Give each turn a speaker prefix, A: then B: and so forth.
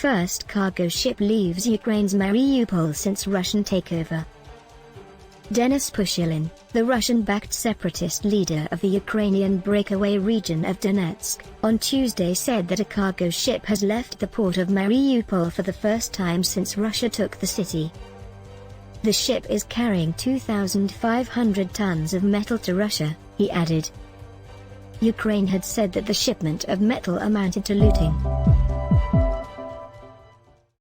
A: first cargo ship leaves Ukraine's Mariupol since Russian takeover. Denis Pushilin, the Russian-backed separatist leader of the Ukrainian breakaway region of Donetsk, on Tuesday said that a cargo ship has left the port of Mariupol for the first time since Russia took the city. The ship is carrying 2,500 tons of metal to Russia, he added. Ukraine had said that the shipment of metal amounted to looting.